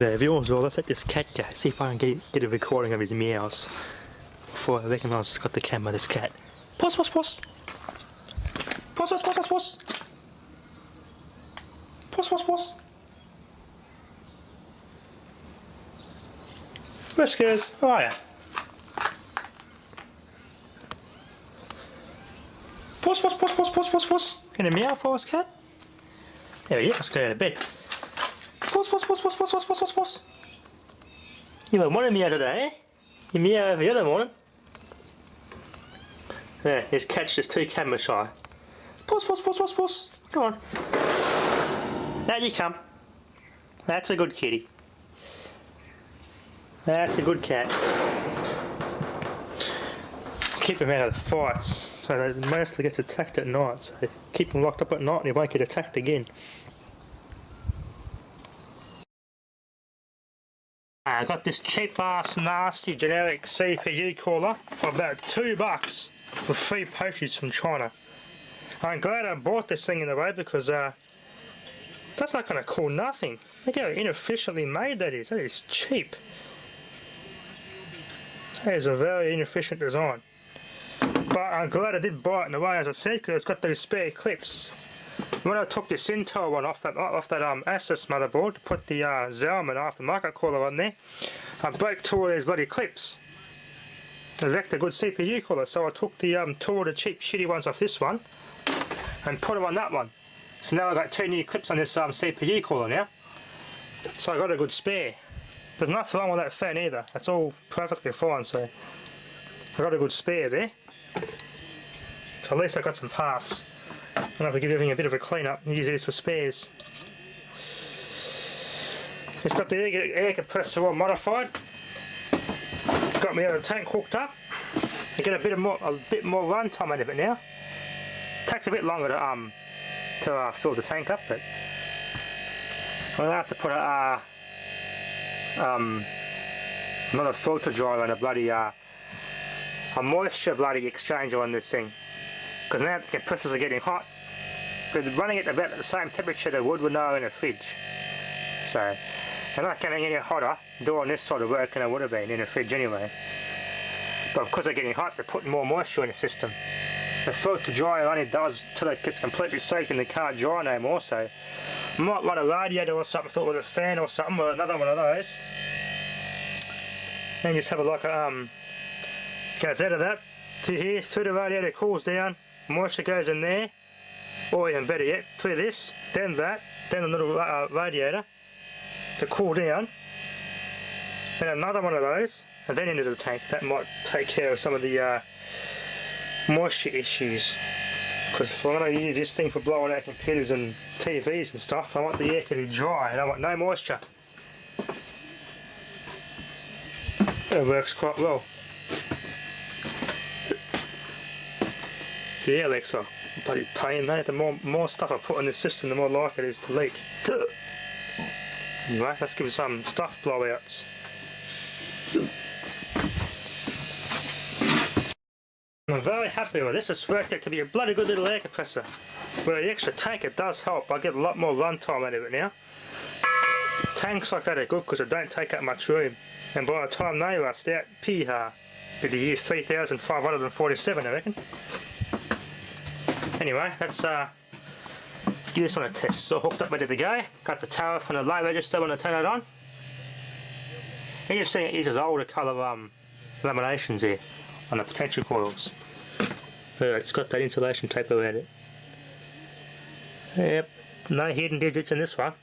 Yeah, viewers, well, let's let this cat go. See if I can get a recording of his meows before I recognise I've got the camera. This cat. Pause, pause, pause. Pause, pause, pause, pause, pause. Pause, pause, pause. Whiskers, how are ya? Pause, pause, pause, pause, pause, pause, pause. Can you meow for us, cat? There we go. Let's go to bed. Pause, pause, pause, pause, pause, pause, pause, pause, pause. You were wanting meow today, eh? You meow every other morning. Yeah, his cat's just too camera shy. Pause, pause, pause, pause, pause. Come on. Out you come. That's a good kitty. That's a good cat. Keep him out of the fights. So he mostly gets attacked at night. So keep him locked up at night and he won't get attacked again. I got this cheap ass nasty generic CPU cooler for about $2 with 3 postage from China. I'm glad I bought this thing in the way because that's not going to cool nothing. Look how inefficiently made that is. That is cheap. That is a very inefficient design. But I'm glad I did buy it in the way, as I said, because it's got those spare clips. When I took this Intel one off that Asus motherboard to put the Zalman aftermarket cooler on there, I broke 2 of these bloody clips. It wrecked a good CPU cooler, so I took the 2 of the cheap shitty ones off this one and put them on that one. So now I've got 2 new clips on this CPU cooler now. So I got a good spare. There's nothing wrong with that fan either. That's all perfectly fine, so I got a good spare there. So at least I got some parts. I'm going to have to give everything a bit of a clean up and use this for spares. It's got the air compressor all modified. Got my other tank hooked up. You get a bit more run time out of it now. Takes a bit longer to fill the tank up, but I'm going to have to put another filter dryer and a bloody a moisture bloody exchanger on this thing. Because now the compressors are getting hot. They're running at about the same temperature they would when they were in a fridge. So they're not getting any hotter doing this sort of work than they would have been in a fridge anyway. But because they're getting hot, they're putting more moisture in the system. The filter dryer only does till it gets completely soaked and they can't dry no more. So I might run a radiator or something, thought with a fan or something, or another one of those. And just have a like goes out of that to here, through the radiator, cools down, moisture goes in there, or even better yet, through this, then that, then a little radiator to cool down, then another one of those, and then into the tank. That might take care of some of the moisture issues, because if I'm going to use this thing for blowing out computers and TVs and stuff, I want the air to be dry and I want no moisture. It works quite well. Yeah, Alexa, bloody pain there. The more stuff I put in the system, the more likely it is to leak. Anyway, let's give it some stuff blowouts. I'm very happy with this. It's worked out to be a bloody good little air compressor. With the extra tank, it does help. I get a lot more run time out of it now. Tanks like that are good because they don't take up much room. And by the time they rust out, piha, it'll use 3,547, I reckon. Anyway, let's give this one a test. So hooked up, ready to go. Got the Tariff and the low register when I turn it on. You can see it uses older colour laminations here on the potential coils. It's got that insulation tape around it. Yep, no hidden digits in this one.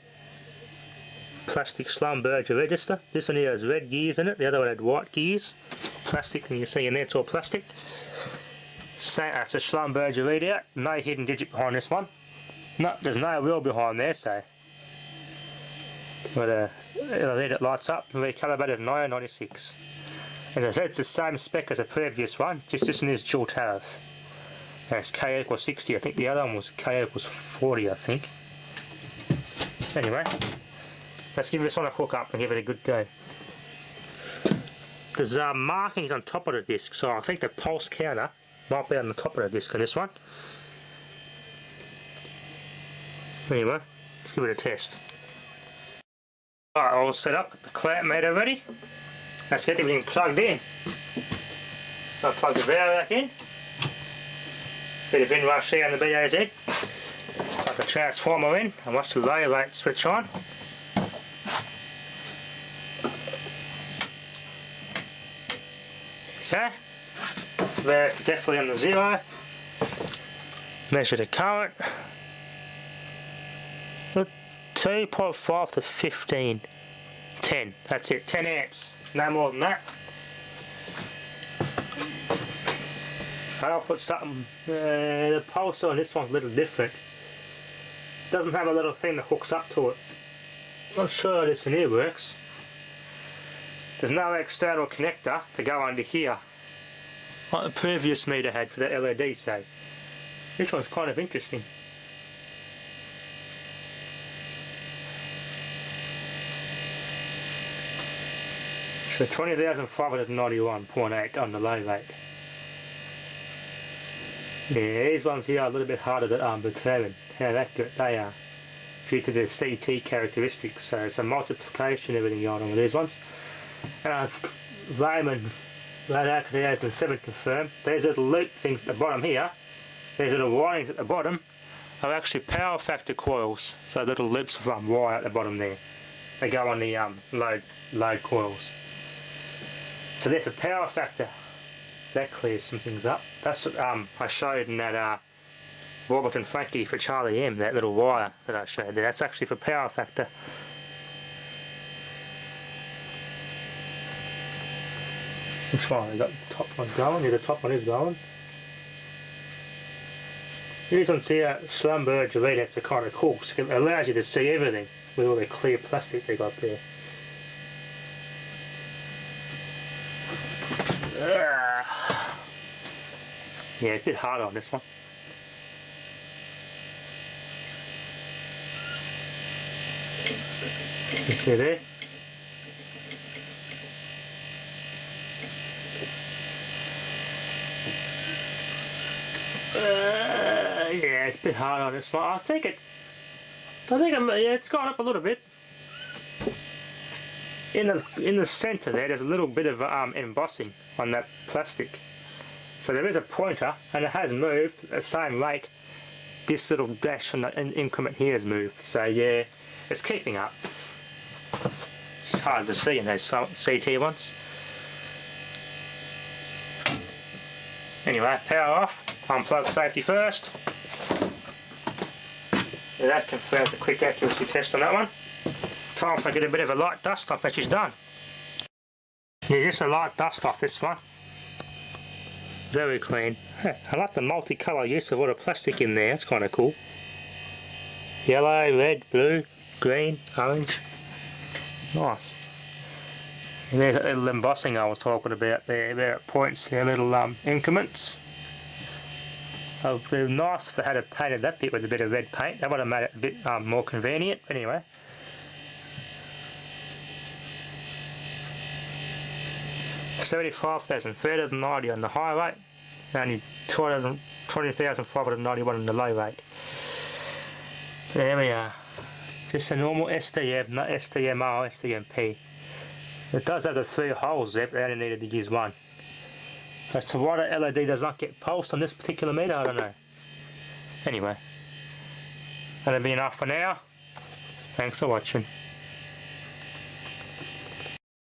Plastic Schlumberger register. This one here has red gears in it, the other one had white gears. Plastic, and you see in there it's all plastic. So that's a Schlumberger readout, no hidden digit behind this one. No, there's no wheel behind there, so. But it'll read it lights up and recalibrated 996. As I said, it's the same spec as the previous one, just this one is dual tariff. And it's K equals 60, I think the other one was K equals 40, I think. Anyway, let's give this one a hook up and give it a good go. There's markings on top of the disc, so I think the pulse counter might be on the top of the disc on this one. Anyway, let's give it a test. Alright, all set up, got the clamp meter ready. Let's get everything plugged in. I'll plug the valve back in. Bit of inrush here on the BAZ. Plug the transformer in and watch the low rate switch on. Okay, there definitely on the 0. Measure the current. 2.5 to 15. 10, that's it, 10 amps, no more than that. I'll put something, the pulsar on this one's a little different. It doesn't have a little thing that hooks up to it. Not sure how this in here works. There's no external connector to go under here, like the previous meter had for the LED, so this one's kind of interesting. So 20,591.8 on the low rate. Yeah, these ones here are a little bit harder to determine how accurate they are due to their CT characteristics. So it's a multiplication, everything going on with these ones. And Raymond, Radar 2007 confirmed, these little loop things at the bottom here, these little wirings at the bottom, are actually power factor coils. So little loops of wire at the bottom there. They go on the load coils. So they're for power factor. That clears some things up. That's what I showed in that Robert and Frankie for Charlie M, that little wire that I showed there. That's actually for power factor. Which one? We got the top one going. Yeah, the top one is going. These ones here, Schlumberger relets are kind of cool. So it allows you to see everything with all the clear plastic they got there. Yeah, it's a bit harder on this one. You see there? Yeah, it's a bit hard on this one. I think it's gone up a little bit. In the centre there's a little bit of embossing on that plastic. So there is a pointer, and it has moved at the same rate. This little dash on the increment here has moved. So yeah, it's keeping up. It's hard to see in those CT ones. Anyway, power off. Unplug safety first. And that confirms the quick accuracy test on that one. Time to get a bit of a light dust off, which is done. Yeah, just a light dust off this one. Very clean. I like the multicolour use of all the plastic in there, that's kind of cool. Yellow, red, blue, green, orange. Nice. And there's that little embossing I was talking about there, where it points their little increments. It would be nice if they had painted that bit with a bit of red paint. That would have made it a bit more convenient. Anyway. $75,390 on the high rate, only $20,591 on the low rate. There we are. Just a normal SDM, not SDMR, SDMP. It does have the 3 holes there, but they only needed to use 1. As to why the LED does not get pulsed on this particular meter, I don't know. Anyway, that'll be enough for now. Thanks for watching.